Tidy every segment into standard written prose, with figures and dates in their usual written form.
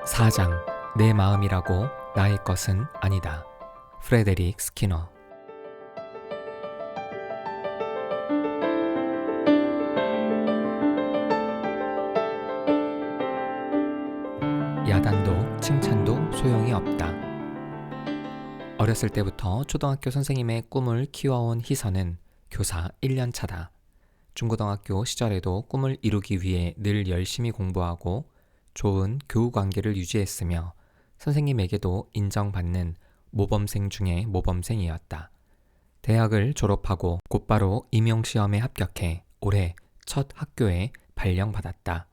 4장 내 마음이라고 나의 것은 아니다. 프레데릭 스키너. 야단도 칭찬도 소용이 없다. 어렸을 때부터 초등학교 선생님의 꿈을 키워온 희선은 교사 1년 차다. 중고등학교 시절에도 꿈을 이루기 위해 늘 열심히 공부하고 좋은 교우 관계를 유지했으며 선생님에게도 인정받는 모범생 중에 모범생이었다. 대학을 졸업하고 곧바로 임용시험에 합격해 올해 첫 학교에 발령받았다.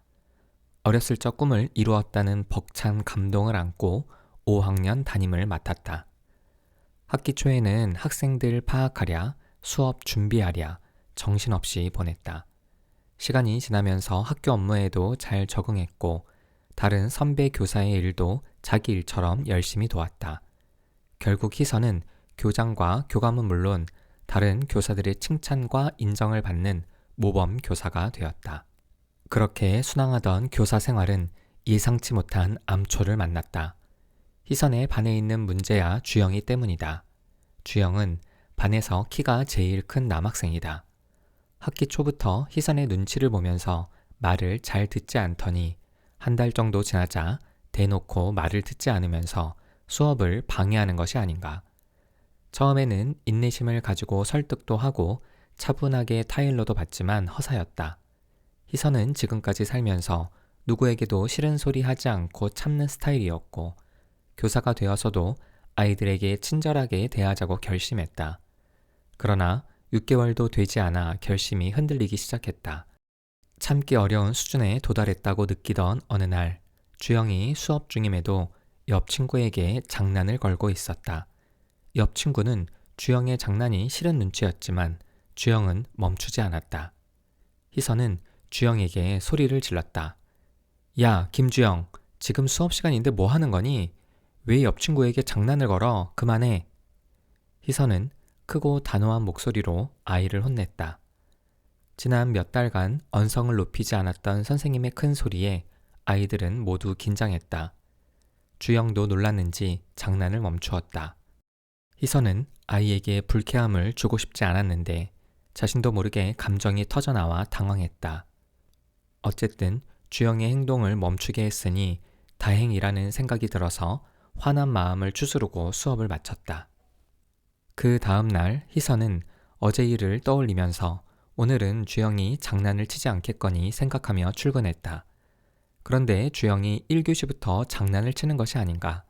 어렸을 적 꿈을 이루었다는 벅찬 감동을 안고 5학년 담임을 맡았다. 학기 초에는 학생들 파악하랴, 수업 준비하랴 정신없이 보냈다. 시간이 지나면서 학교 업무에도 잘 적응했고 다른 선배 교사의 일도 자기 일처럼 열심히 도왔다. 결국 희선은 교장과 교감은 물론 다른 교사들의 칭찬과 인정을 받는 모범 교사가 되었다. 그렇게 순항하던 교사 생활은 예상치 못한 암초를 만났다. 희선의 반에 있는 문제야 주영이 때문이다. 주영은 반에서 키가 제일 큰 남학생이다. 학기 초부터 희선의 눈치를 보면서 말을 잘 듣지 않더니 한 달 정도 지나자 대놓고 말을 듣지 않으면서 수업을 방해하는 것이 아닌가. 처음에는 인내심을 가지고 설득도 하고 차분하게 타일러도 받지만 허사였다. 희선은 지금까지 살면서 누구에게도 싫은 소리 하지 않고 참는 스타일이었고 교사가 되어서도 아이들에게 친절하게 대하자고 결심했다. 그러나 6개월도 되지 않아 결심이 흔들리기 시작했다. 참기 어려운 수준에 도달했다고 느끼던 어느 날 주영이 수업 중임에도 옆 친구에게 장난을 걸고 있었다. 옆 친구는 주영의 장난이 싫은 눈치였지만 주영은 멈추지 않았다. 희선은 주영에게 소리를 질렀다. 야, 김주영, 지금 수업 시간인데 뭐 하는 거니? 왜 옆 친구에게 장난을 걸어? 그만해. 희선은 크고 단호한 목소리로 아이를 혼냈다. 지난 몇 달간 언성을 높이지 않았던 선생님의 큰 소리에 아이들은 모두 긴장했다. 주영도 놀랐는지 장난을 멈추었다. 희선은 아이에게 불쾌함을 주고 싶지 않았는데 자신도 모르게 감정이 터져나와 당황했다. 어쨌든 주영의 행동을 멈추게 했으니 다행이라는 생각이 들어서 화난 마음을 추스르고 수업을 마쳤다. 그 다음 날 희선은 어제 일을 떠올리면서 오늘은 주영이 장난을 치지 않겠거니 생각하며 출근했다. 그런데 주영이 1교시부터 장난을 치는 것이 아닌가.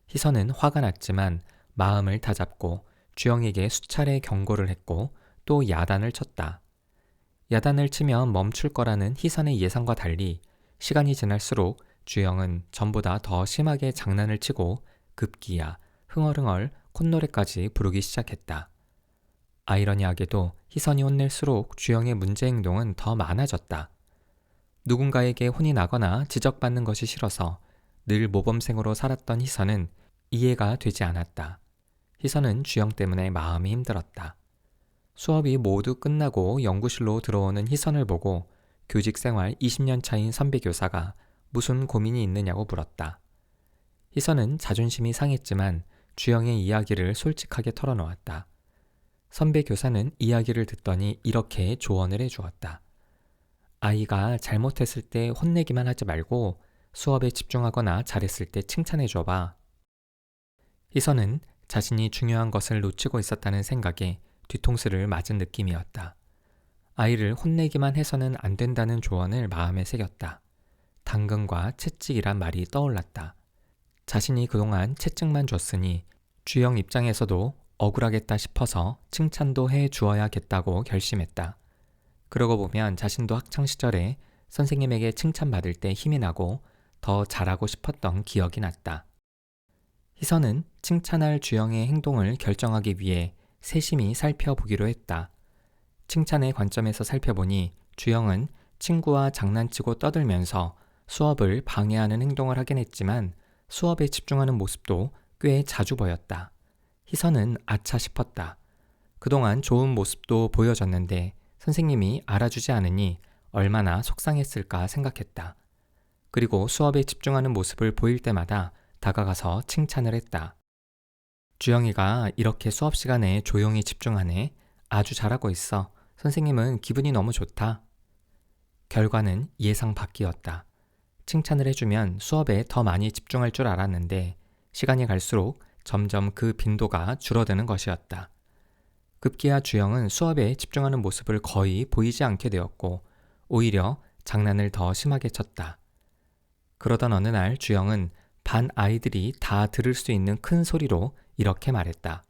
희선은 화가 났지만 마음을 다잡고 주영에게 수차례 경고를 했고 또 야단을 쳤다. 야단을 치면 멈출 거라는 희선의 예상과 달리 시간이 지날수록 주영은 전보다 더 심하게 장난을 치고 급기야 흥얼흥얼 콧노래까지 부르기 시작했다. 아이러니하게도 희선이 혼낼수록 주영의 문제 행동은 더 많아졌다. 누군가에게 혼이 나거나 지적받는 것이 싫어서 늘 모범생으로 살았던 희선은 이해가 되지 않았다. 희선은 주영 때문에 마음이 힘들었다. 수업이 모두 끝나고 연구실로 들어오는 희선을 보고 교직 생활 20년 차인 선배 교사가 무슨 고민이 있느냐고 물었다. 희선은 자존심이 상했지만 주영의 이야기를 솔직하게 털어놓았다. 선배 교사는 이야기를 듣더니 이렇게 조언을 해주었다. 아이가 잘못했을 때 혼내기만 하지 말고 수업에 집중하거나 잘했을 때 칭찬해줘봐. 희선은 자신이 중요한 것을 놓치고 있었다는 생각에 뒤통수를 맞은 느낌이었다. 아이를 혼내기만 해서는 안 된다는 조언을 마음에 새겼다. 당근과 채찍이란 말이 떠올랐다. 자신이 그동안 채찍만 줬으니 주영 입장에서도 억울하겠다 싶어서 칭찬도 해 주어야겠다고 결심했다. 그러고 보면 자신도 학창시절에 선생님에게 칭찬받을 때 힘이 나고 더 잘하고 싶었던 기억이 났다. 희선은 칭찬할 주영의 행동을 결정하기 위해 세심히 살펴보기로 했다. 칭찬의 관점에서 살펴보니 주영은 친구와 장난치고 떠들면서 수업을 방해하는 행동을 하긴 했지만 수업에 집중하는 모습도 꽤 자주 보였다. 희선은 아차 싶었다. 그동안 좋은 모습도 보여줬는데 선생님이 알아주지 않으니 얼마나 속상했을까 생각했다. 그리고 수업에 집중하는 모습을 보일 때마다 다가가서 칭찬을 했다. 주영이가 이렇게 수업 시간에 조용히 집중하네. 아주 잘하고 있어. 선생님은 기분이 너무 좋다. 결과는 예상 밖이었다. 칭찬을 해주면 수업에 더 많이 집중할 줄 알았는데 시간이 갈수록 점점 그 빈도가 줄어드는 것이었다. 급기야 주영은 수업에 집중하는 모습을 거의 보이지 않게 되었고 오히려 장난을 더 심하게 쳤다. 그러던 어느 날 주영은 반 아이들이 다 들을 수 있는 큰 소리로 이렇게 말했다.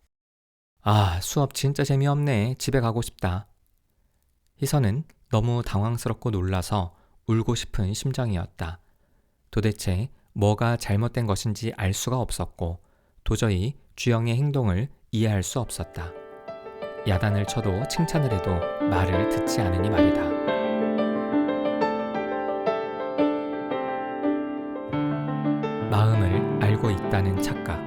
아, 수업 진짜 재미없네. 집에 가고 싶다. 희선은 너무 당황스럽고 놀라서 울고 싶은 심정이었다. 도대체 뭐가 잘못된 것인지 알 수가 없었고 도저히 주영의 행동을 이해할 수 없었다. 야단을 쳐도 칭찬을 해도 말을 듣지 않으니 말이다. 마음을 알고 있다는 착각.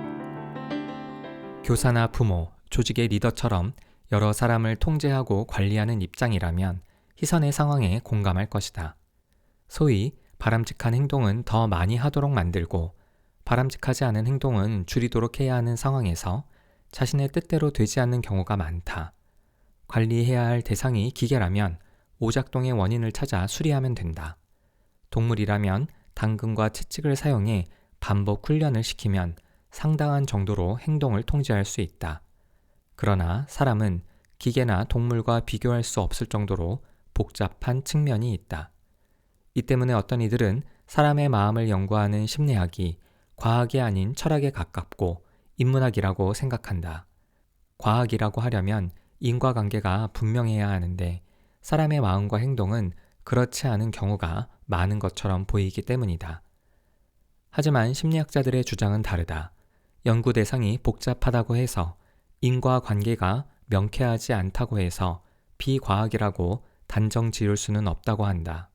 교사나 부모, 조직의 리더처럼 여러 사람을 통제하고 관리하는 입장이라면 희선의 상황에 공감할 것이다. 소위 바람직한 행동은 더 많이 하도록 만들고 바람직하지 않은 행동은 줄이도록 해야 하는 상황에서 자신의 뜻대로 되지 않는 경우가 많다. 관리해야 할 대상이 기계라면 오작동의 원인을 찾아 수리하면 된다. 동물이라면 당근과 채찍을 사용해 반복 훈련을 시키면 상당한 정도로 행동을 통제할 수 있다. 그러나 사람은 기계나 동물과 비교할 수 없을 정도로 복잡한 측면이 있다. 이 때문에 어떤 이들은 사람의 마음을 연구하는 심리학이 과학이 아닌 철학에 가깝고 인문학이라고 생각한다. 과학이라고 하려면 인과관계가 분명해야 하는데 사람의 마음과 행동은 그렇지 않은 경우가 많은 것처럼 보이기 때문이다. 하지만 심리학자들의 주장은 다르다. 연구 대상이 복잡하다고 해서 인과관계가 명쾌하지 않다고 해서 비과학이라고 단정 지을 수는 없다고 한다.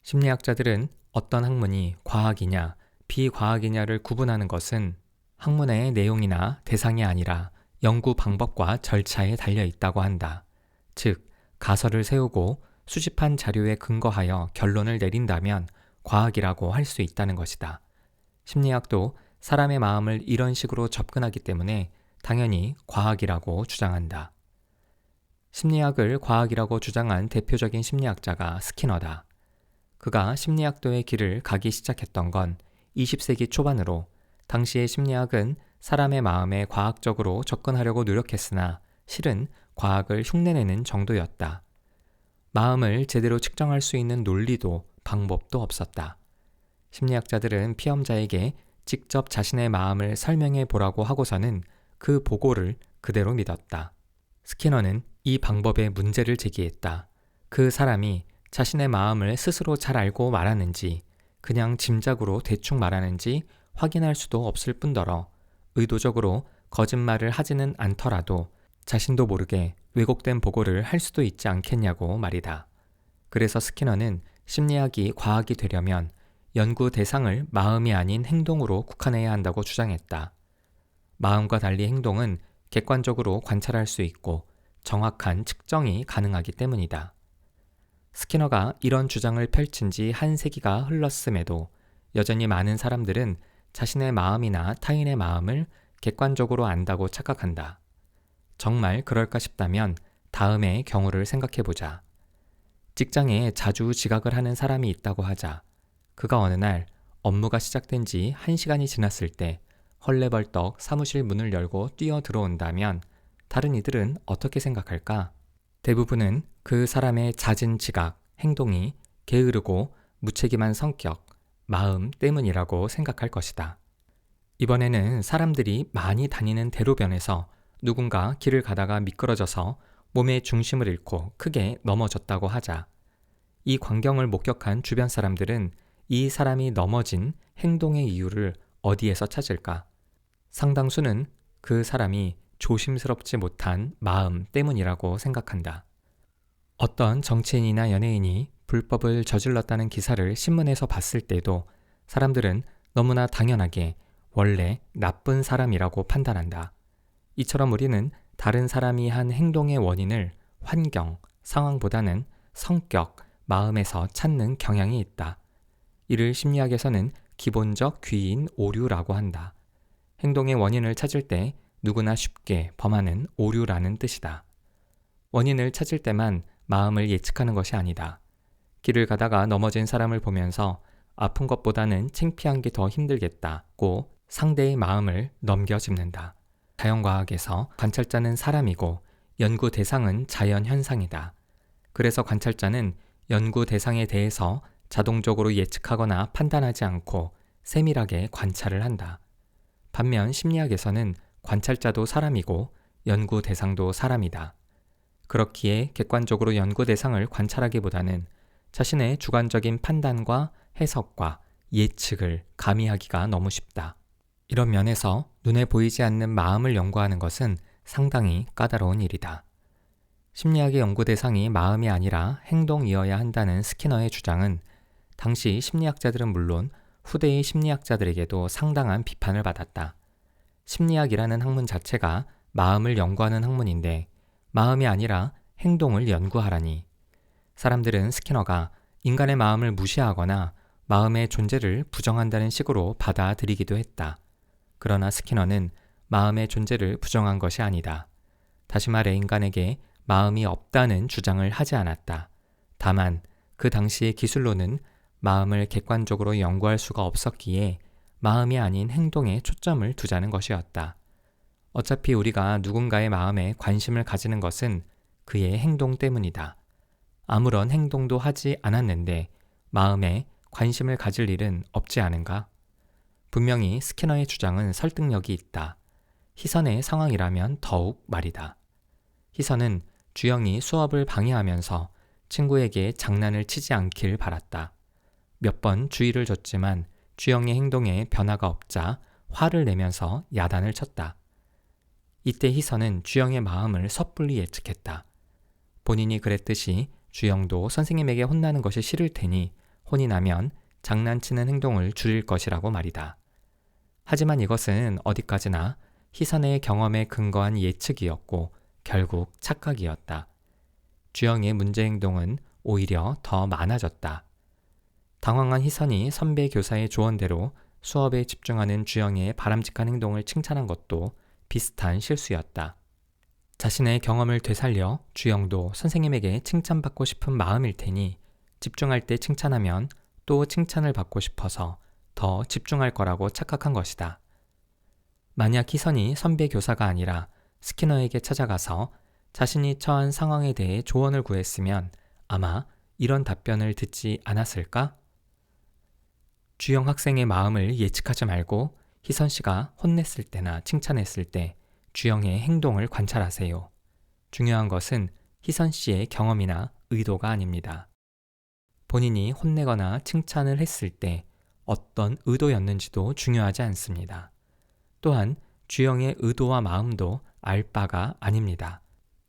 심리학자들은 어떤 학문이 과학이냐, 비과학이냐를 구분하는 것은 학문의 내용이나 대상이 아니라 연구 방법과 절차에 달려 있다고 한다. 즉, 가설을 세우고 수집한 자료에 근거하여 결론을 내린다면 과학이라고 할 수 있다는 것이다. 심리학도 사람의 마음을 이런 식으로 접근하기 때문에 당연히 과학이라고 주장한다. 심리학을 과학이라고 주장한 대표적인 심리학자가 스키너다. 그가 심리학도의 길을 가기 시작했던 건 20세기 초반으로 당시의 심리학은 사람의 마음에 과학적으로 접근하려고 노력했으나 실은 과학을 흉내내는 정도였다. 마음을 제대로 측정할 수 있는 논리도 방법도 없었다. 심리학자들은 피험자에게 직접 자신의 마음을 설명해 보라고 하고서는 그 보고를 그대로 믿었다. 스키너는 이 방법에 문제를 제기했다. 그 사람이 자신의 마음을 스스로 잘 알고 말하는지 그냥 짐작으로 대충 말하는지 확인할 수도 없을 뿐더러 의도적으로 거짓말을 하지는 않더라도 자신도 모르게 왜곡된 보고를 할 수도 있지 않겠냐고 말이다. 그래서 스키너는 심리학이 과학이 되려면 연구 대상을 마음이 아닌 행동으로 국한해야 한다고 주장했다. 마음과 달리 행동은 객관적으로 관찰할 수 있고 정확한 측정이 가능하기 때문이다. 스키너가 이런 주장을 펼친 지 한 세기가 흘렀음에도 여전히 많은 사람들은 자신의 마음이나 타인의 마음을 객관적으로 안다고 착각한다. 정말 그럴까 싶다면 다음의 경우를 생각해보자. 직장에 자주 지각을 하는 사람이 있다고 하자. 그가 어느 날 업무가 시작된 지 1시간이 지났을 때 헐레벌떡 사무실 문을 열고 뛰어 들어온다면 다른 이들은 어떻게 생각할까? 대부분은 그 사람의 잦은 지각, 행동이 게으르고 무책임한 성격, 마음 때문이라고 생각할 것이다. 이번에는 사람들이 많이 다니는 대로변에서 누군가 길을 가다가 미끄러져서 몸의 중심을 잃고 크게 넘어졌다고 하자. 이 광경을 목격한 주변 사람들은 이 사람이 넘어진 행동의 이유를 어디에서 찾을까? 상당수는 그 사람이 조심스럽지 못한 마음 때문이라고 생각한다. 어떤 정치인이나 연예인이 불법을 저질렀다는 기사를 신문에서 봤을 때도 사람들은 너무나 당연하게 원래 나쁜 사람이라고 판단한다. 이처럼 우리는 다른 사람이 한 행동의 원인을 환경, 상황보다는 성격, 마음에서 찾는 경향이 있다. 이를 심리학에서는 기본적 귀인 오류라고 한다. 행동의 원인을 찾을 때 누구나 쉽게 범하는 오류라는 뜻이다. 원인을 찾을 때만 마음을 예측하는 것이 아니다. 길을 가다가 넘어진 사람을 보면서 아픈 것보다는 창피한 게 더 힘들겠다고 상대의 마음을 넘겨짚는다. 자연과학에서 관찰자는 사람이고 연구 대상은 자연 현상이다. 그래서 관찰자는 연구 대상에 대해서 자동적으로 예측하거나 판단하지 않고 세밀하게 관찰을 한다. 반면 심리학에서는 관찰자도 사람이고 연구 대상도 사람이다. 그렇기에 객관적으로 연구 대상을 관찰하기보다는 자신의 주관적인 판단과 해석과 예측을 가미하기가 너무 쉽다. 이런 면에서 눈에 보이지 않는 마음을 연구하는 것은 상당히 까다로운 일이다. 심리학의 연구 대상이 마음이 아니라 행동이어야 한다는 스키너의 주장은 당시 심리학자들은 물론 후대의 심리학자들에게도 상당한 비판을 받았다. 심리학이라는 학문 자체가 마음을 연구하는 학문인데 마음이 아니라 행동을 연구하라니. 사람들은 스키너가 인간의 마음을 무시하거나 마음의 존재를 부정한다는 식으로 받아들이기도 했다. 그러나 스키너는 마음의 존재를 부정한 것이 아니다. 다시 말해 인간에게 마음이 없다는 주장을 하지 않았다. 다만 그 당시의 기술로는 마음을 객관적으로 연구할 수가 없었기에 마음이 아닌 행동에 초점을 두자는 것이었다. 어차피 우리가 누군가의 마음에 관심을 가지는 것은 그의 행동 때문이다. 아무런 행동도 하지 않았는데 마음에 관심을 가질 일은 없지 않은가? 분명히 스키너의 주장은 설득력이 있다. 희선의 상황이라면 더욱 말이다. 희선은 주영이 수업을 방해하면서 친구에게 장난을 치지 않길 바랐다. 몇 번 주의를 줬지만 주영의 행동에 변화가 없자 화를 내면서 야단을 쳤다. 이때 희선은 주영의 마음을 섣불리 예측했다. 본인이 그랬듯이 주영도 선생님에게 혼나는 것이 싫을 테니 혼이 나면 장난치는 행동을 줄일 것이라고 말이다. 하지만 이것은 어디까지나 희선의 경험에 근거한 예측이었고 결국 착각이었다. 주영의 문제 행동은 오히려 더 많아졌다. 당황한 희선이 선배 교사의 조언대로 수업에 집중하는 주영의 바람직한 행동을 칭찬한 것도 비슷한 실수였다. 자신의 경험을 되살려 주영도 선생님에게 칭찬받고 싶은 마음일 테니 집중할 때 칭찬하면 또 칭찬을 받고 싶어서 더 집중할 거라고 착각한 것이다. 만약 희선이 선배 교사가 아니라 스키너에게 찾아가서 자신이 처한 상황에 대해 조언을 구했으면 아마 이런 답변을 듣지 않았을까? 주영 학생의 마음을 예측하지 말고 희선 씨가 혼냈을 때나 칭찬했을 때 주영의 행동을 관찰하세요. 중요한 것은 희선 씨의 경험이나 의도가 아닙니다. 본인이 혼내거나 칭찬을 했을 때 어떤 의도였는지도 중요하지 않습니다. 또한 주영의 의도와 마음도 알 바가 아닙니다.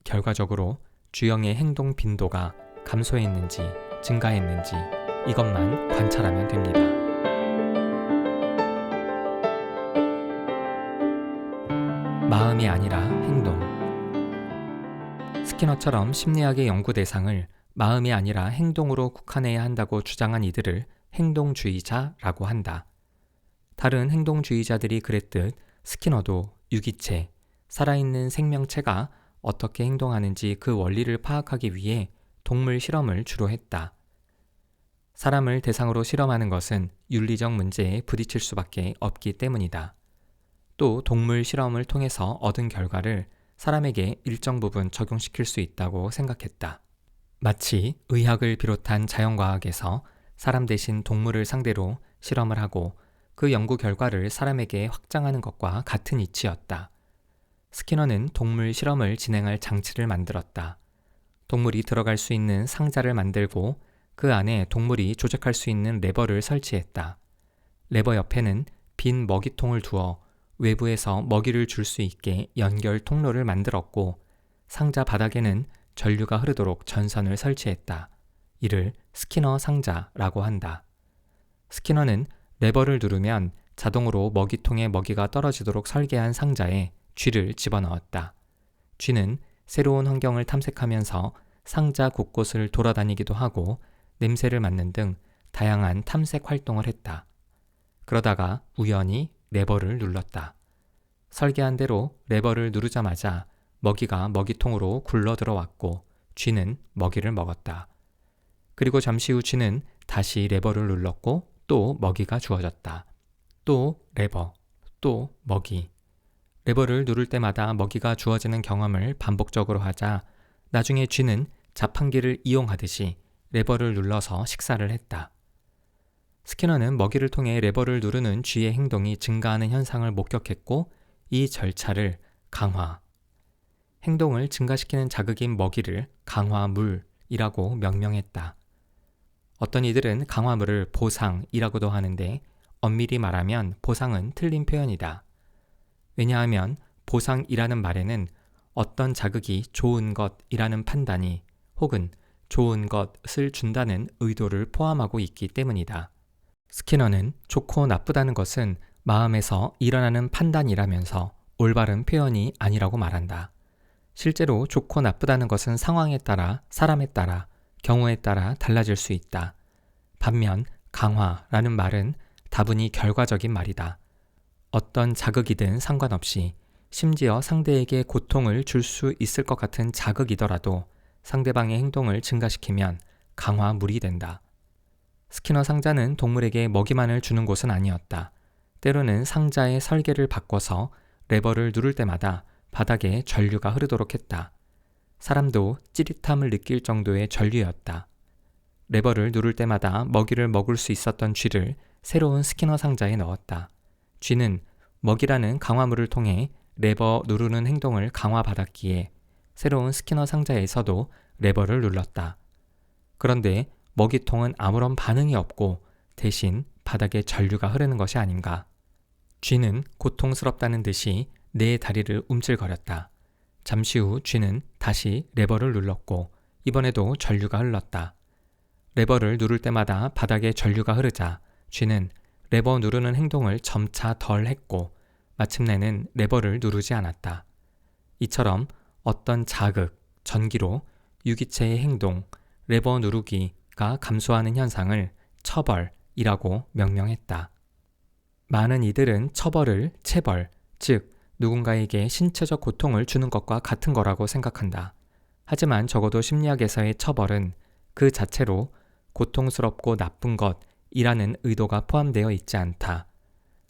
결과적으로 주영의 행동 빈도가 감소했는지 증가했는지 이것만 관찰하면 됩니다. 마음이 아니라 행동. 스키너처럼 심리학의 연구 대상을 마음이 아니라 행동으로 국한해야 한다고 주장한 이들을 행동주의자라고 한다. 다른 행동주의자들이 그랬듯 스키너도 유기체, 살아있는 생명체가 어떻게 행동하는지 그 원리를 파악하기 위해 동물 실험을 주로 했다. 사람을 대상으로 실험하는 것은 윤리적 문제에 부딪힐 수밖에 없기 때문이다. 또 동물 실험을 통해서 얻은 결과를 사람에게 일정 부분 적용시킬 수 있다고 생각했다. 마치 의학을 비롯한 자연과학에서 사람 대신 동물을 상대로 실험을 하고 그 연구 결과를 사람에게 확장하는 것과 같은 이치였다. 스키너는 동물 실험을 진행할 장치를 만들었다. 동물이 들어갈 수 있는 상자를 만들고 그 안에 동물이 조작할 수 있는 레버를 설치했다. 레버 옆에는 빈 먹이통을 두어 외부에서 먹이를 줄 수 있게 연결 통로를 만들었고 상자 바닥에는 전류가 흐르도록 전선을 설치했다. 이를 스키너 상자라고 한다. 스키너는 레버를 누르면 자동으로 먹이통에 먹이가 떨어지도록 설계한 상자에 쥐를 집어넣었다. 쥐는 새로운 환경을 탐색하면서 상자 곳곳을 돌아다니기도 하고 냄새를 맡는 등 다양한 탐색 활동을 했다. 그러다가 우연히 레버를 눌렀다. 설계한 대로 레버를 누르자마자 먹이가 먹이통으로 굴러 들어왔고 쥐는 먹이를 먹었다. 그리고 잠시 후 쥐는 다시 레버를 눌렀고 또 먹이가 주어졌다. 또 레버, 또 먹이. 레버를 누를 때마다 먹이가 주어지는 경험을 반복적으로 하자 나중에 쥐는 자판기를 이용하듯이 레버를 눌러서 식사를 했다. 스키너는 먹이를 통해 레버를 누르는 쥐의 행동이 증가하는 현상을 목격했고 이 절차를 강화, 행동을 증가시키는 자극인 먹이를 강화물이라고 명명했다. 어떤 이들은 강화물을 보상이라고도 하는데 엄밀히 말하면 보상은 틀린 표현이다. 왜냐하면 보상이라는 말에는 어떤 자극이 좋은 것이라는 판단이 혹은 좋은 것을 준다는 의도를 포함하고 있기 때문이다. 스키너는 좋고 나쁘다는 것은 마음에서 일어나는 판단이라면서 올바른 표현이 아니라고 말한다. 실제로 좋고 나쁘다는 것은 상황에 따라, 사람에 따라, 경우에 따라 달라질 수 있다. 반면 강화라는 말은 다분히 결과적인 말이다. 어떤 자극이든 상관없이 심지어 상대에게 고통을 줄 수 있을 것 같은 자극이더라도 상대방의 행동을 증가시키면 강화물이 된다. 스키너 상자는 동물에게 먹이만을 주는 곳은 아니었다. 때로는 상자의 설계를 바꿔서 레버를 누를 때마다 바닥에 전류가 흐르도록 했다. 사람도 찌릿함을 느낄 정도의 전류였다. 레버를 누를 때마다 먹이를 먹을 수 있었던 쥐를 새로운 스키너 상자에 넣었다. 쥐는 먹이라는 강화물을 통해 레버 누르는 행동을 강화받았기에 새로운 스키너 상자에서도 레버를 눌렀다. 그런데 먹이통은 아무런 반응이 없고 대신 바닥에 전류가 흐르는 것이 아닌가. 쥐는 고통스럽다는 듯이 내 다리를 움찔거렸다. 잠시 후 쥐는 다시 레버를 눌렀고 이번에도 전류가 흘렀다. 레버를 누를 때마다 바닥에 전류가 흐르자 쥐는 레버 누르는 행동을 점차 덜 했고 마침내는 레버를 누르지 않았다. 이처럼 어떤 자극, 전기로 유기체의 행동, 레버 누르기가 감소하는 현상을 처벌이라고 명명했다. 많은 이들은 처벌을 체벌, 즉 누군가에게 신체적 고통을 주는 것과 같은 거라고 생각한다. 하지만 적어도 심리학에서의 처벌은 그 자체로 고통스럽고 나쁜 것이라는 의도가 포함되어 있지 않다.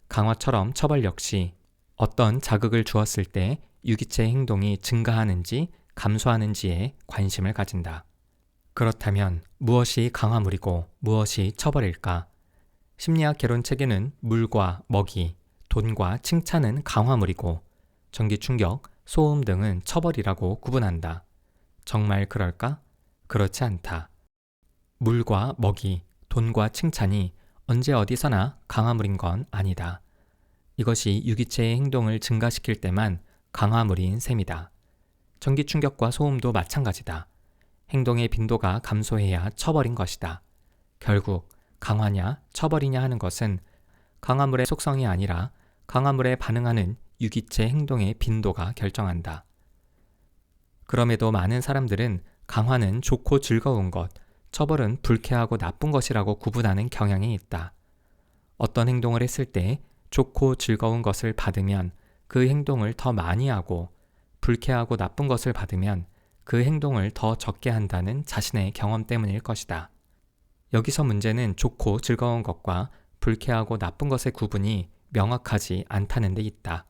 강화처럼 처벌 역시 어떤 자극을 주었을 때 유기체의 행동이 증가하는지 감소하는지에 관심을 가진다. 그렇다면 무엇이 강화물이고 무엇이 처벌일까? 심리학 개론책에는 물과 먹이, 돈과 칭찬은 강화물이고 전기 충격, 소음 등은 처벌이라고 구분한다. 정말 그럴까? 그렇지 않다. 물과 먹이, 돈과 칭찬이 언제 어디서나 강화물인 건 아니다. 이것이 유기체의 행동을 증가시킬 때만 강화물인 셈이다. 전기 충격과 소음도 마찬가지다. 행동의 빈도가 감소해야 처벌인 것이다. 결국 강화냐 처벌이냐 하는 것은 강화물의 속성이 아니라 강화물에 반응하는 유기체 행동의 빈도가 결정한다. 그럼에도 많은 사람들은 강화는 좋고 즐거운 것, 처벌은 불쾌하고 나쁜 것이라고 구분하는 경향이 있다. 어떤 행동을 했을 때 좋고 즐거운 것을 받으면 그 행동을 더 많이 하고 불쾌하고 나쁜 것을 받으면 그 행동을 더 적게 한다는 자신의 경험 때문일 것이다. 여기서 문제는 좋고 즐거운 것과 불쾌하고 나쁜 것의 구분이 명확하지 않다는 데 있다.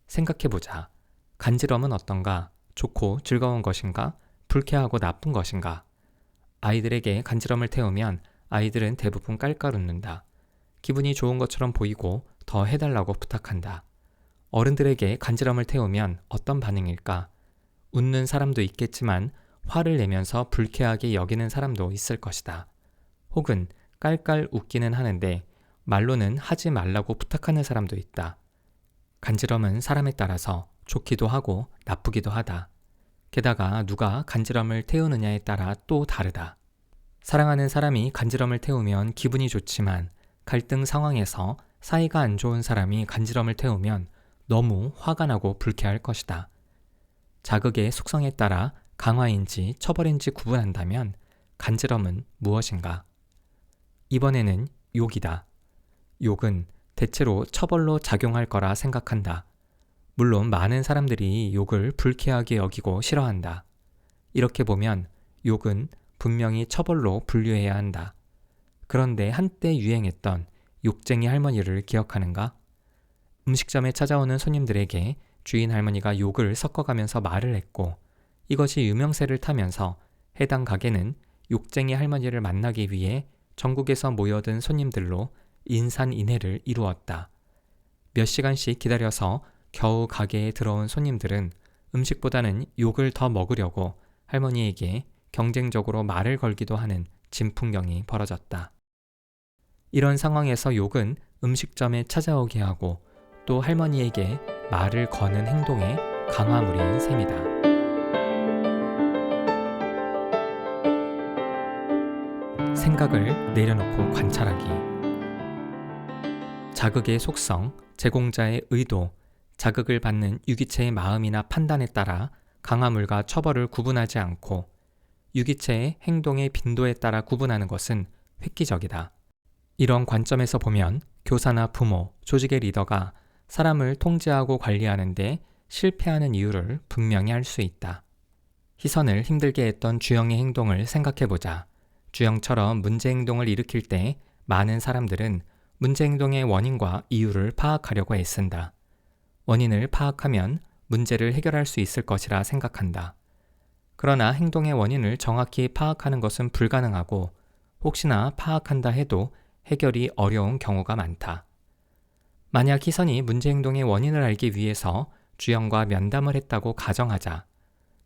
생각해보자. 간지럼은 어떤가? 좋고 즐거운 것인가? 불쾌하고 나쁜 것인가? 아이들에게 간지럼을 태우면 아이들은 대부분 깔깔 웃는다. 기분이 좋은 것처럼 보이고 더 해달라고 부탁한다. 어른들에게 간지럼을 태우면 어떤 반응일까? 웃는 사람도 있겠지만 화를 내면서 불쾌하게 여기는 사람도 있을 것이다. 혹은 깔깔 웃기는 하는데 말로는 하지 말라고 부탁하는 사람도 있다. 간지럼은 사람에 따라서 좋기도 하고 나쁘기도 하다. 게다가 누가 간지럼을 태우느냐에 따라 또 다르다. 사랑하는 사람이 간지럼을 태우면 기분이 좋지만 갈등 상황에서 사이가 안 좋은 사람이 간지럼을 태우면 너무 화가 나고 불쾌할 것이다. 자극의 속성에 따라 강화인지 처벌인지 구분한다면 간지럼은 무엇인가? 이번에는 욕이다. 욕은 대체로 처벌로 작용할 거라 생각한다. 물론 많은 사람들이 욕을 불쾌하게 여기고 싫어한다. 이렇게 보면 욕은 분명히 처벌로 분류해야 한다. 그런데 한때 유행했던 욕쟁이 할머니를 기억하는가? 음식점에 찾아오는 손님들에게 주인 할머니가 욕을 섞어가면서 말을 했고 이것이 유명세를 타면서 해당 가게는 욕쟁이 할머니를 만나기 위해 전국에서 모여든 손님들로 인산인해를 이루었다. 몇 시간씩 기다려서 겨우 가게에 들어온 손님들은 음식보다는 욕을 더 먹으려고 할머니에게 경쟁적으로 말을 걸기도 하는 진풍경이 벌어졌다. 이런 상황에서 욕은 음식점에 찾아오게 하고 또 할머니에게 말을 거는 행동의 강화물인 셈이다. 생각을 내려놓고 관찰하기. 자극의 속성, 제공자의 의도, 자극을 받는 유기체의 마음이나 판단에 따라 강화물과 처벌을 구분하지 않고 유기체의 행동의 빈도에 따라 구분하는 것은 획기적이다. 이런 관점에서 보면 교사나 부모, 조직의 리더가 사람을 통제하고 관리하는데 실패하는 이유를 분명히 알 수 있다. 희선을 힘들게 했던 주영의 행동을 생각해보자. 주영처럼 문제 행동을 일으킬 때 많은 사람들은 문제 행동의 원인과 이유를 파악하려고 애쓴다. 원인을 파악하면 문제를 해결할 수 있을 것이라 생각한다. 그러나 행동의 원인을 정확히 파악하는 것은 불가능하고 혹시나 파악한다 해도 해결이 어려운 경우가 많다. 만약 희선이 문제 행동의 원인을 알기 위해서 주영과 면담을 했다고 가정하자.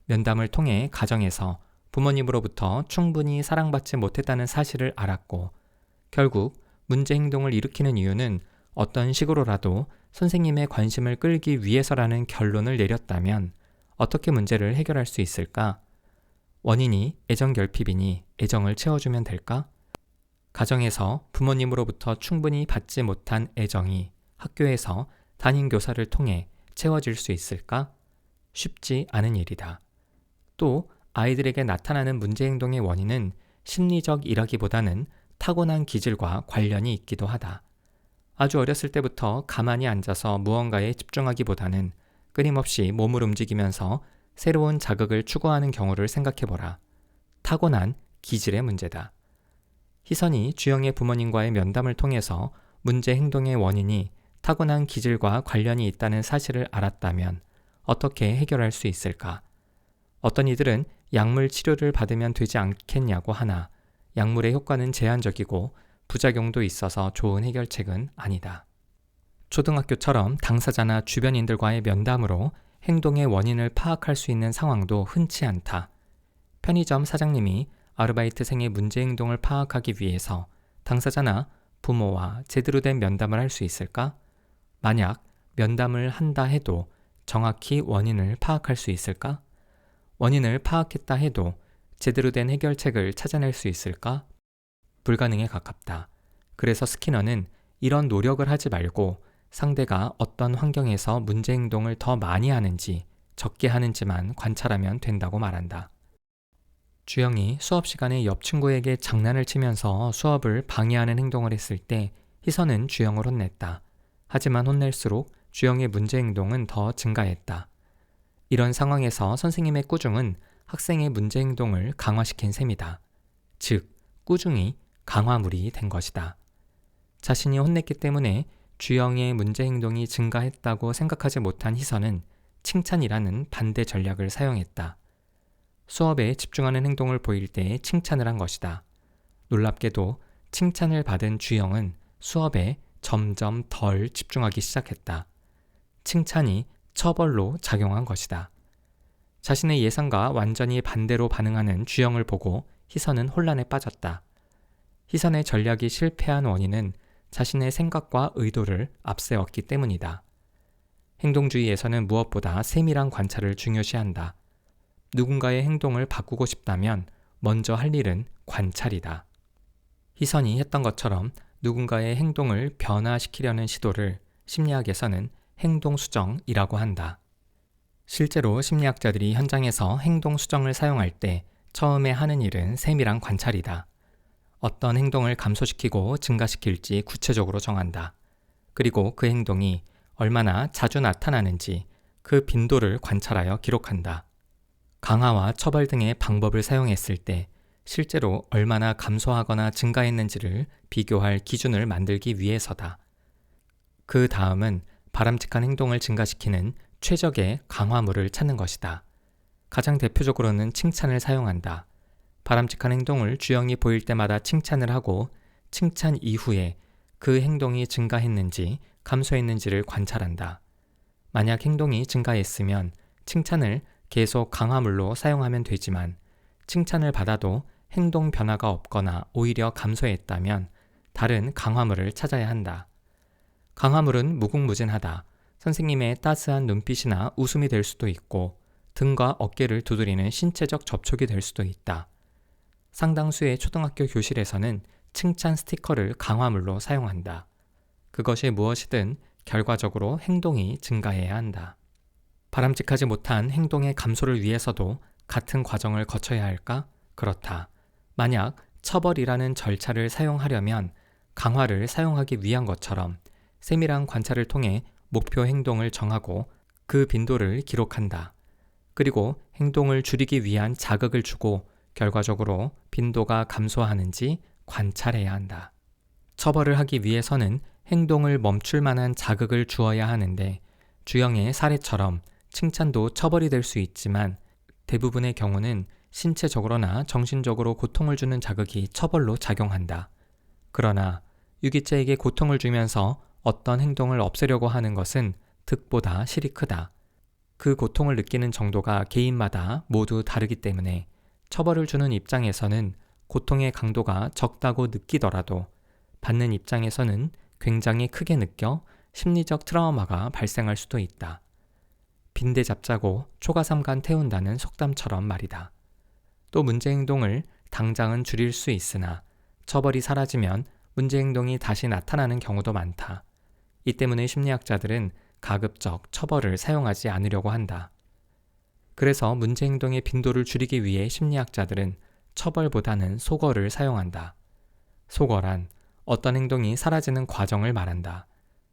면담을 통해 가정에서 부모님으로부터 충분히 사랑받지 못했다는 사실을 알았고 결국 문제 행동을 일으키는 이유는 어떤 식으로라도 선생님의 관심을 끌기 위해서라는 결론을 내렸다면 어떻게 문제를 해결할 수 있을까? 원인이 애정 결핍이니 애정을 채워주면 될까? 가정에서 부모님으로부터 충분히 받지 못한 애정이 학교에서 담임 교사를 통해 채워질 수 있을까? 쉽지 않은 일이다. 또 아이들에게 나타나는 문제 행동의 원인은 심리적이라기보다는 타고난 기질과 관련이 있기도 하다. 아주 어렸을 때부터 가만히 앉아서 무언가에 집중하기보다는 끊임없이 몸을 움직이면서 새로운 자극을 추구하는 경우를 생각해보라. 타고난 기질의 문제다. 희선이 주영의 부모님과의 면담을 통해서 문제 행동의 원인이 타고난 기질과 관련이 있다는 사실을 알았다면 어떻게 해결할 수 있을까? 어떤 이들은 약물 치료를 받으면 되지 않겠냐고 하나 약물의 효과는 제한적이고 부작용도 있어서 좋은 해결책은 아니다. 초등학교처럼 당사자나 주변인들과의 면담으로 행동의 원인을 파악할 수 있는 상황도 흔치 않다. 편의점 사장님이 아르바이트생의 문제 행동을 파악하기 위해서 당사자나 부모와 제대로 된 면담을 할 수 있을까? 만약 면담을 한다 해도 정확히 원인을 파악할 수 있을까? 원인을 파악했다 해도 제대로 된 해결책을 찾아낼 수 있을까? 불가능에 가깝다. 그래서 스키너는 이런 노력을 하지 말고 상대가 어떤 환경에서 문제 행동을 더 많이 하는지 적게 하는지만 관찰하면 된다고 말한다. 주영이 수업 시간에 옆 친구에게 장난을 치면서 수업을 방해하는 행동을 했을 때 희선은 주영을 혼냈다. 하지만 혼낼수록 주영의 문제 행동은 더 증가했다. 이런 상황에서 선생님의 꾸중은 학생의 문제 행동을 강화시킨 셈이다. 즉, 꾸중이 강화물이 된 것이다. 자신이 혼냈기 때문에 주영의 문제 행동이 증가했다고 생각하지 못한 희선은 칭찬이라는 반대 전략을 사용했다. 수업에 집중하는 행동을 보일 때 칭찬을 한 것이다. 놀랍게도 칭찬을 받은 주영은 수업에 점점 덜 집중하기 시작했다. 칭찬이 처벌로 작용한 것이다. 자신의 예상과 완전히 반대로 반응하는 주영을 보고 희선은 혼란에 빠졌다. 희선의 전략이 실패한 원인은 자신의 생각과 의도를 앞세웠기 때문이다. 행동주의에서는 무엇보다 세밀한 관찰을 중요시한다. 누군가의 행동을 바꾸고 싶다면 먼저 할 일은 관찰이다. 희선이 했던 것처럼 누군가의 행동을 변화시키려는 시도를 심리학에서는 행동수정이라고 한다. 실제로 심리학자들이 현장에서 행동수정을 사용할 때 처음에 하는 일은 세밀한 관찰이다. 어떤 행동을 감소시키고 증가시킬지 구체적으로 정한다. 그리고 그 행동이 얼마나 자주 나타나는지 그 빈도를 관찰하여 기록한다. 강화와 처벌 등의 방법을 사용했을 때 실제로 얼마나 감소하거나 증가했는지를 비교할 기준을 만들기 위해서다. 그 다음은 바람직한 행동을 증가시키는 최적의 강화물을 찾는 것이다. 가장 대표적으로는 칭찬을 사용한다. 바람직한 행동을 주영이 보일 때마다 칭찬을 하고 칭찬 이후에 그 행동이 증가했는지 감소했는지를 관찰한다. 만약 행동이 증가했으면 칭찬을 계속 강화물로 사용하면 되지만 칭찬을 받아도 행동 변화가 없거나 오히려 감소했다면 다른 강화물을 찾아야 한다. 강화물은 무궁무진하다. 선생님의 따스한 눈빛이나 웃음이 될 수도 있고 등과 어깨를 두드리는 신체적 접촉이 될 수도 있다. 상당수의 초등학교 교실에서는 칭찬 스티커를 강화물로 사용한다. 그것이 무엇이든 결과적으로 행동이 증가해야 한다. 바람직하지 못한 행동의 감소를 위해서도 같은 과정을 거쳐야 할까? 그렇다. 만약 처벌이라는 절차를 사용하려면 강화를 사용하기 위한 것처럼 세밀한 관찰을 통해 목표 행동을 정하고 그 빈도를 기록한다. 그리고 행동을 줄이기 위한 자극을 주고 결과적으로 빈도가 감소하는지 관찰해야 한다. 처벌을 하기 위해서는 행동을 멈출 만한 자극을 주어야 하는데 주영의 사례처럼 칭찬도 처벌이 될 수 있지만 대부분의 경우는 신체적으로나 정신적으로 고통을 주는 자극이 처벌로 작용한다. 그러나 유기체에게 고통을 주면서 어떤 행동을 없애려고 하는 것은 득보다 실이 크다. 그 고통을 느끼는 정도가 개인마다 모두 다르기 때문에 처벌을 주는 입장에서는 고통의 강도가 적다고 느끼더라도 받는 입장에서는 굉장히 크게 느껴 심리적 트라우마가 발생할 수도 있다. 빈대 잡자고 초가삼간 태운다는 속담처럼 말이다. 또 문제 행동을 당장은 줄일 수 있으나 처벌이 사라지면 문제 행동이 다시 나타나는 경우도 많다. 이 때문에 심리학자들은 가급적 처벌을 사용하지 않으려고 한다. 그래서 문제 행동의 빈도를 줄이기 위해 심리학자들은 처벌보다는 소거를 사용한다. 소거란 어떤 행동이 사라지는 과정을 말한다.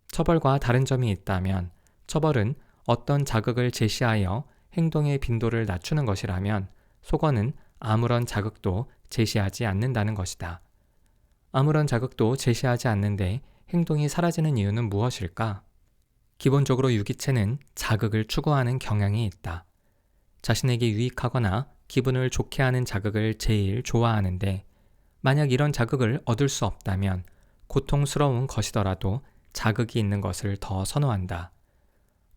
처벌과 다른 점이 있다면 처벌은 어떤 자극을 제시하여 행동의 빈도를 낮추는 것이라면 소거는 아무런 자극도 제시하지 않는다는 것이다. 아무런 자극도 제시하지 않는데 행동이 사라지는 이유는 무엇일까? 기본적으로 유기체는 자극을 추구하는 경향이 있다. 자신에게 유익하거나 기분을 좋게 하는 자극을 제일 좋아하는데 만약 이런 자극을 얻을 수 없다면 고통스러운 것이더라도 자극이 있는 것을 더 선호한다.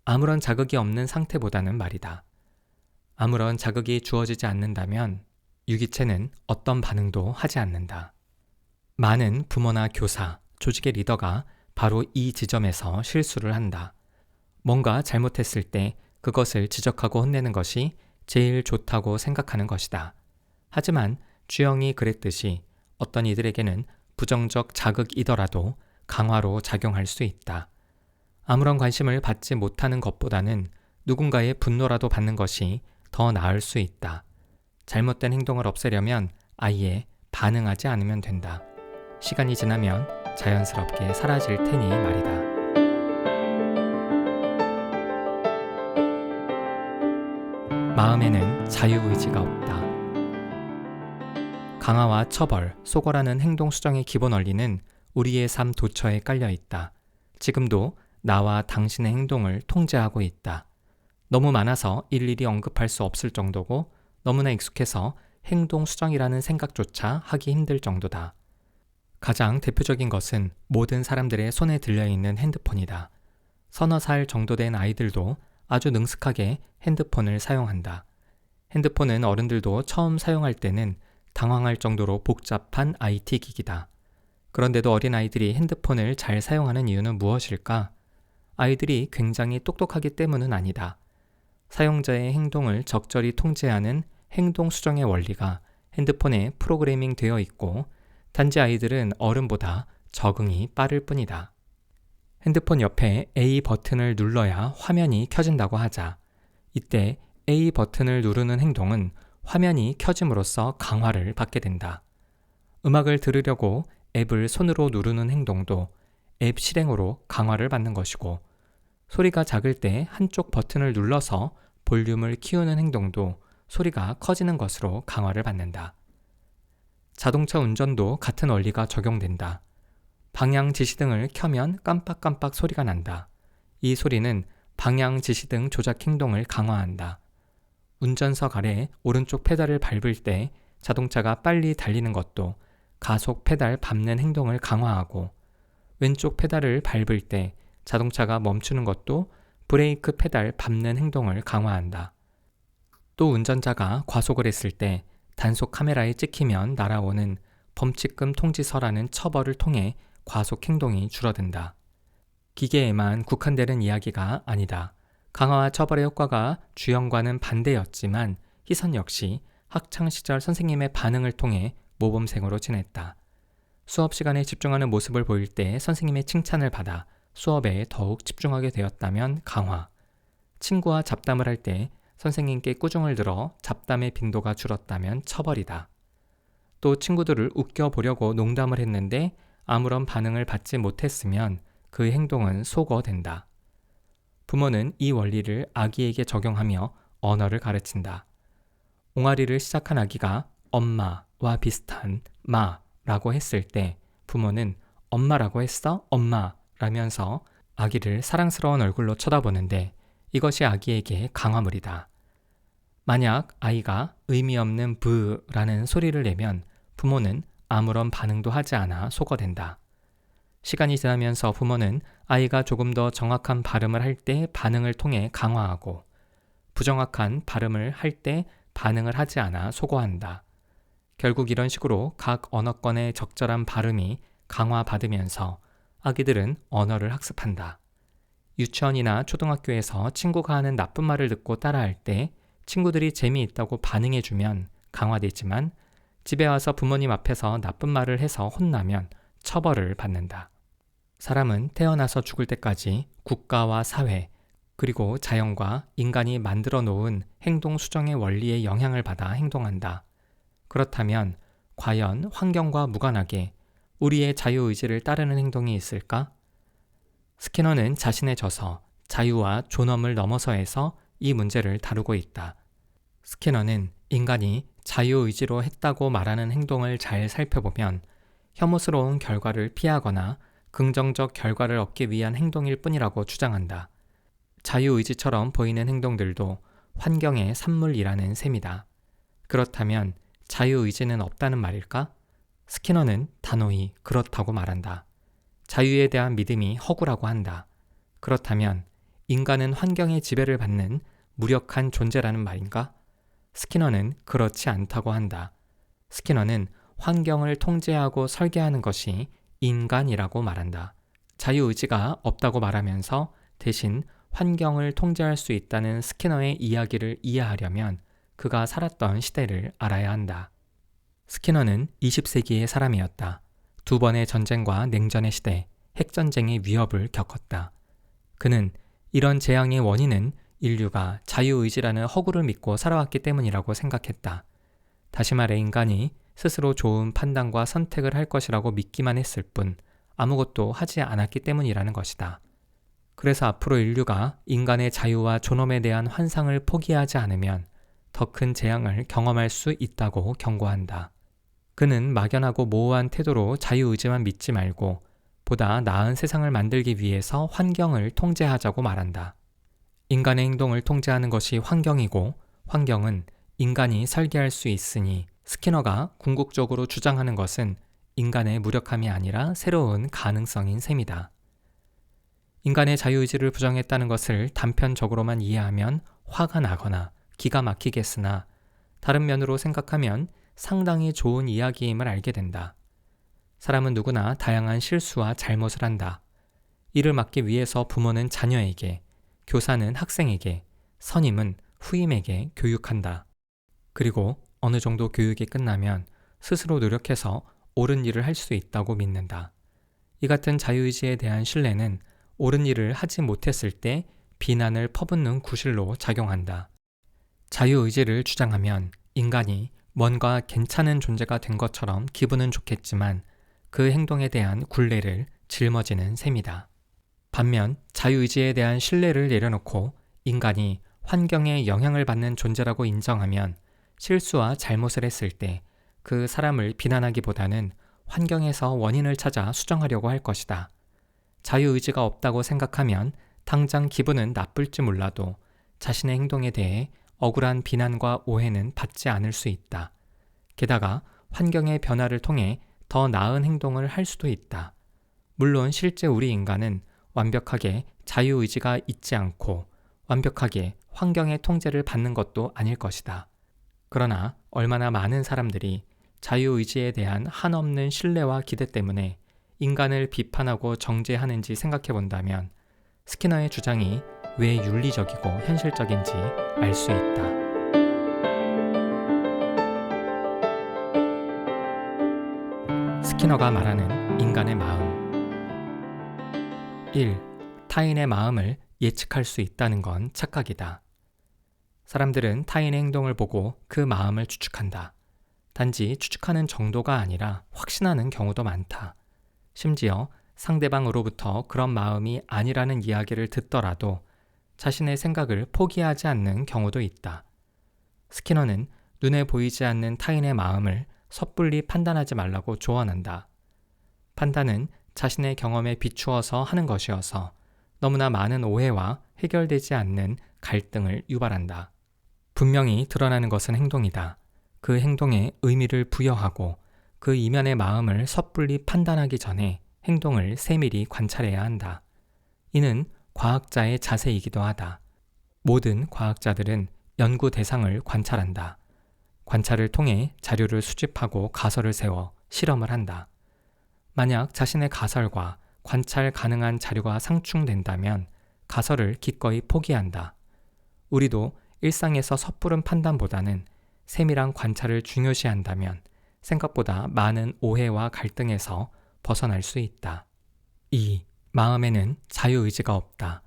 아무런 자극이 없는 상태보다는 말이다. 아무런 자극이 주어지지 않는다면 유기체는 어떤 반응도 하지 않는다. 많은 부모나 교사, 조직의 리더가 바로 이 지점에서 실수를 한다. 뭔가 잘못했을 때 그것을 지적하고 혼내는 것이 제일 좋다고 생각하는 것이다. 하지만 주영이 그랬듯이 어떤 이들에게는 부정적 자극이더라도 강화로 작용할 수 있다. 아무런 관심을 받지 못하는 것보다는 누군가의 분노라도 받는 것이 더 나을 수 있다. 잘못된 행동을 없애려면 아예 반응하지 않으면 된다. 시간이 지나면 자연스럽게 사라질 테니 말이다. 마음에는 자유의지가 없다. 강화와 처벌, 소거라는 행동 수정의 기본 원리는 우리의 삶 도처에 깔려 있다. 지금도 나와 당신의 행동을 통제하고 있다. 너무 많아서 일일이 언급할 수 없을 정도고 너무나 익숙해서 행동 수정이라는 생각조차 하기 힘들 정도다. 가장 대표적인 것은 모든 사람들의 손에 들려있는 핸드폰이다. 서너 살 정도 된 아이들도 아주 능숙하게 핸드폰을 사용한다. 핸드폰은 어른들도 처음 사용할 때는 당황할 정도로 복잡한 IT 기기다. 그런데도 어린아이들이 핸드폰을 잘 사용하는 이유는 무엇일까? 아이들이 굉장히 똑똑하기 때문은 아니다. 사용자의 행동을 적절히 통제하는 행동 수정의 원리가 핸드폰에 프로그래밍 되어 있고 단지 아이들은 어른보다 적응이 빠를 뿐이다. 핸드폰 옆에 A 버튼을 눌러야 화면이 켜진다고 하자. 이때 A 버튼을 누르는 행동은 화면이 켜짐으로써 강화를 받게 된다. 음악을 들으려고 앱을 손으로 누르는 행동도 앱 실행으로 강화를 받는 것이고, 소리가 작을 때 한쪽 버튼을 눌러서 볼륨을 키우는 행동도 소리가 커지는 것으로 강화를 받는다. 자동차 운전도 같은 원리가 적용된다. 방향 지시등을 켜면 깜빡깜빡 소리가 난다. 이 소리는 방향 지시등 조작 행동을 강화한다. 운전석 아래 오른쪽 페달을 밟을 때 자동차가 빨리 달리는 것도 가속 페달 밟는 행동을 강화하고, 왼쪽 페달을 밟을 때 자동차가 멈추는 것도 브레이크 페달 밟는 행동을 강화한다. 또 운전자가 과속을 했을 때 단속 카메라에 찍히면 날아오는 범칙금 통지서라는 처벌을 통해 과속 행동이 줄어든다. 기계에만 국한되는 이야기가 아니다. 강화와 처벌의 효과가 주형과는 반대였지만 희선 역시 학창시절 선생님의 반응을 통해 모범생으로 지냈다. 수업 시간에 집중하는 모습을 보일 때 선생님의 칭찬을 받아 수업에 더욱 집중하게 되었다면 강화. 친구와 잡담을 할 때 선생님께 꾸중을 들어 잡담의 빈도가 줄었다면 처벌이다. 또 친구들을 웃겨보려고 농담을 했는데 아무런 반응을 받지 못했으면 그 행동은 소거된다. 부모는 이 원리를 아기에게 적용하며 언어를 가르친다. 옹알이를 시작한 아기가 엄마와 비슷한 마라고 했을 때 부모는 엄마라고 했어? 엄마 라면서 아기를 사랑스러운 얼굴로 쳐다보는데 이것이 아기에게 강화물이다. 만약 아이가 의미 없는 브라는 소리를 내면 부모는 아무런 반응도 하지 않아 소거된다. 시간이 지나면서 부모는 아이가 조금 더 정확한 발음을 할 때 반응을 통해 강화하고, 부정확한 발음을 할 때 반응을 하지 않아 소거한다. 결국 이런 식으로 각 언어권의 적절한 발음이 강화받으면서 아기들은 언어를 학습한다. 유치원이나 초등학교에서 친구가 하는 나쁜 말을 듣고 따라할 때 친구들이 재미있다고 반응해주면 강화되지만, 집에 와서 부모님 앞에서 나쁜 말을 해서 혼나면 처벌을 받는다. 사람은 태어나서 죽을 때까지 국가와 사회, 그리고 자연과 인간이 만들어 놓은 행동 수정의 원리에 영향을 받아 행동한다. 그렇다면 과연 환경과 무관하게 우리의 자유의지를 따르는 행동이 있을까? 스키너는 자신의 저서 자유와 존엄을 넘어서에서 이 문제를 다루고 있다. 스키너는 인간이 자유의지로 했다고 말하는 행동을 잘 살펴보면 혐오스러운 결과를 피하거나 긍정적 결과를 얻기 위한 행동일 뿐이라고 주장한다. 자유의지처럼 보이는 행동들도 환경의 산물이라는 셈이다. 그렇다면 자유의지는 없다는 말일까? 스키너는 단호히 그렇다고 말한다. 자유에 대한 믿음이 허구라고 한다. 그렇다면 인간은 환경의 지배를 받는 무력한 존재라는 말인가? 스키너는 그렇지 않다고 한다. 스키너는 환경을 통제하고 설계하는 것이 인간이라고 말한다. 자유의지가 없다고 말하면서 대신 환경을 통제할 수 있다는 스키너의 이야기를 이해하려면 그가 살았던 시대를 알아야 한다. 스키너는 20세기의 사람이었다. 2번의 전쟁과 냉전의 시대, 핵전쟁의 위협을 겪었다. 그는 이런 재앙의 원인은 인류가 자유의지라는 허구를 믿고 살아왔기 때문이라고 생각했다. 다시 말해 인간이 스스로 좋은 판단과 선택을 할 것이라고 믿기만 했을 뿐 아무것도 하지 않았기 때문이라는 것이다. 그래서 앞으로 인류가 인간의 자유와 존엄에 대한 환상을 포기하지 않으면 더 큰 재앙을 경험할 수 있다고 경고한다. 그는 막연하고 모호한 태도로 자유의지만 믿지 말고 보다 나은 세상을 만들기 위해서 환경을 통제하자고 말한다. 인간의 행동을 통제하는 것이 환경이고 환경은 인간이 설계할 수 있으니 스키너가 궁극적으로 주장하는 것은 인간의 무력함이 아니라 새로운 가능성인 셈이다. 인간의 자유의지를 부정했다는 것을 단편적으로만 이해하면 화가 나거나 기가 막히겠으나 다른 면으로 생각하면 상당히 좋은 이야기임을 알게 된다. 사람은 누구나 다양한 실수와 잘못을 한다. 이를 막기 위해서 부모는 자녀에게, 교사는 학생에게, 선임은 후임에게 교육한다. 그리고 어느 정도 교육이 끝나면 스스로 노력해서 옳은 일을 할 수 있다고 믿는다. 이 같은 자유의지에 대한 신뢰는 옳은 일을 하지 못했을 때 비난을 퍼붓는 구실로 작용한다. 자유의지를 주장하면 인간이 뭔가 괜찮은 존재가 된 것처럼 기분은 좋겠지만 그 행동에 대한 굴레를 짊어지는 셈이다. 반면 자유의지에 대한 신뢰를 내려놓고 인간이 환경에 영향을 받는 존재라고 인정하면 실수와 잘못을 했을 때 그 사람을 비난하기보다는 환경에서 원인을 찾아 수정하려고 할 것이다. 자유의지가 없다고 생각하면 당장 기분은 나쁠지 몰라도 자신의 행동에 대해 억울한 비난과 오해는 받지 않을 수 있다. 게다가 환경의 변화를 통해 더 나은 행동을 할 수도 있다. 물론 실제 우리 인간은 완벽하게 자유의지가 있지 않고 완벽하게 환경의 통제를 받는 것도 아닐 것이다. 그러나 얼마나 많은 사람들이 자유의지에 대한 한없는 신뢰와 기대 때문에 인간을 비판하고 정죄하는지 생각해 본다면 스키너의 주장이 왜 윤리적이고 현실적인지 알 수 있다. 스키너가 말하는 인간의 마음. 1. 타인의 마음을 예측할 수 있다는 건 착각이다. 사람들은 타인의 행동을 보고 그 마음을 추측한다. 단지 추측하는 정도가 아니라 확신하는 경우도 많다. 심지어 상대방으로부터 그런 마음이 아니라는 이야기를 듣더라도 자신의 생각을 포기하지 않는 경우도 있다. 스키너는 눈에 보이지 않는 타인의 마음을 섣불리 판단하지 말라고 조언한다. 판단은 자신의 경험에 비추어서 하는 것이어서 너무나 많은 오해와 해결되지 않는 갈등을 유발한다. 분명히 드러나는 것은 행동이다. 그 행동에 의미를 부여하고 그 이면의 마음을 섣불리 판단하기 전에 행동을 세밀히 관찰해야 한다. 이는 과학자의 자세이기도 하다. 모든 과학자들은 연구 대상을 관찰한다. 관찰을 통해 자료를 수집하고 가설을 세워 실험을 한다. 만약 자신의 가설과 관찰 가능한 자료가 상충된다면 가설을 기꺼이 포기한다. 우리도 일상에서 섣부른 판단보다는 세밀한 관찰을 중요시한다면 생각보다 많은 오해와 갈등에서 벗어날 수 있다. 2. 마음에는 자유의지가 없다.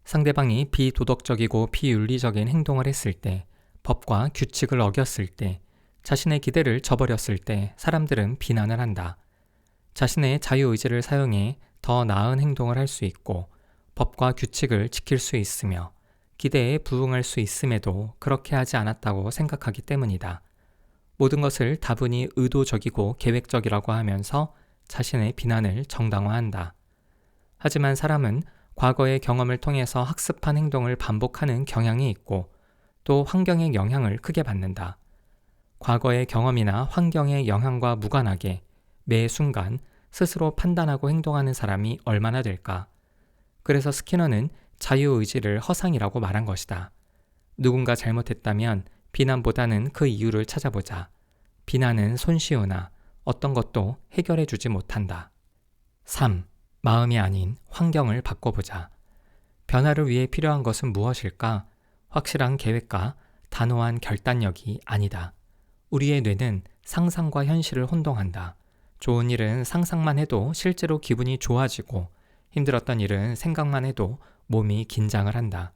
상대방이 비도덕적이고 비윤리적인 행동을 했을 때, 법과 규칙을 어겼을 때, 자신의 기대를 저버렸을 때 사람들은 비난을 한다. 자신의 자유의지를 사용해 더 나은 행동을 할 수 있고 법과 규칙을 지킬 수 있으며 기대에 부응할 수 있음에도 그렇게 하지 않았다고 생각하기 때문이다. 모든 것을 다분히 의도적이고 계획적이라고 하면서 자신의 비난을 정당화한다. 하지만 사람은 과거의 경험을 통해서 학습한 행동을 반복하는 경향이 있고 또 환경의 영향을 크게 받는다. 과거의 경험이나 환경의 영향과 무관하게 매 순간 스스로 판단하고 행동하는 사람이 얼마나 될까? 그래서 스키너는 자유의지를 허상이라고 말한 것이다. 누군가 잘못했다면 비난보다는 그 이유를 찾아보자. 비난은 손쉬우나 어떤 것도 해결해 주지 못한다. 3. 마음이 아닌 환경을 바꿔보자. 변화를 위해 필요한 것은 무엇일까? 확실한 계획과 단호한 결단력이 아니다. 우리의 뇌는 상상과 현실을 혼동한다. 좋은 일은 상상만 해도 실제로 기분이 좋아지고 힘들었던 일은 생각만 해도 몸이 긴장을 한다.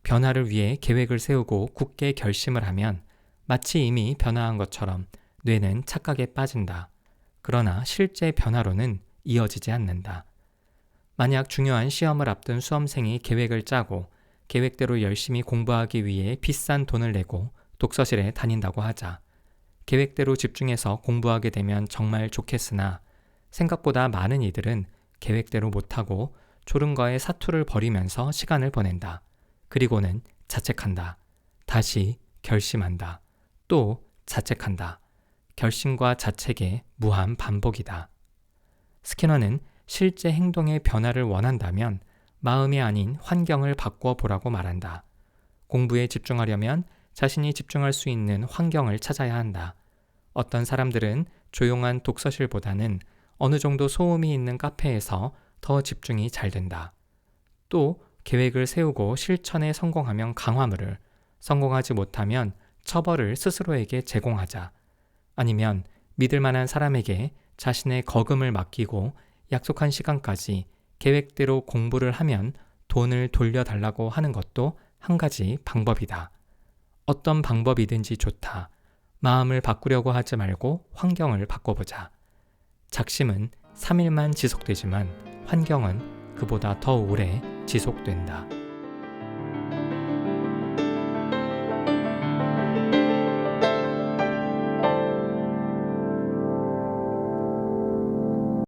변화를 위해 계획을 세우고 굳게 결심을 하면 마치 이미 변화한 것처럼 뇌는 착각에 빠진다. 그러나 실제 변화로는 이어지지 않는다. 만약 중요한 시험을 앞둔 수험생이 계획을 짜고 계획대로 열심히 공부하기 위해 비싼 돈을 내고 독서실에 다닌다고 하자. 계획대로 집중해서 공부하게 되면 정말 좋겠으나 생각보다 많은 이들은 계획대로 못하고 졸음과의 사투를 벌이면서 시간을 보낸다. 그리고는 자책한다. 다시 결심한다. 또 자책한다. 결심과 자책의 무한 반복이다. 스키너는 실제 행동의 변화를 원한다면 마음이 아닌 환경을 바꾸어 보라고 말한다. 공부에 집중하려면 자신이 집중할 수 있는 환경을 찾아야 한다. 어떤 사람들은 조용한 독서실보다는 어느 정도 소음이 있는 카페에서 더 집중이 잘 된다. 또 계획을 세우고 실천에 성공하면 강화물을, 성공하지 못하면 처벌을 스스로에게 제공하자. 아니면 믿을 만한 사람에게 자신의 거금을 맡기고 약속한 시간까지 계획대로 공부를 하면 돈을 돌려달라고 하는 것도 한 가지 방법이다. 어떤 방법이든지 좋다. 마음을 바꾸려고 하지 말고 환경을 바꿔보자. 작심은 3일만 지속되지만 환경은 그보다 더 오래 지속된다.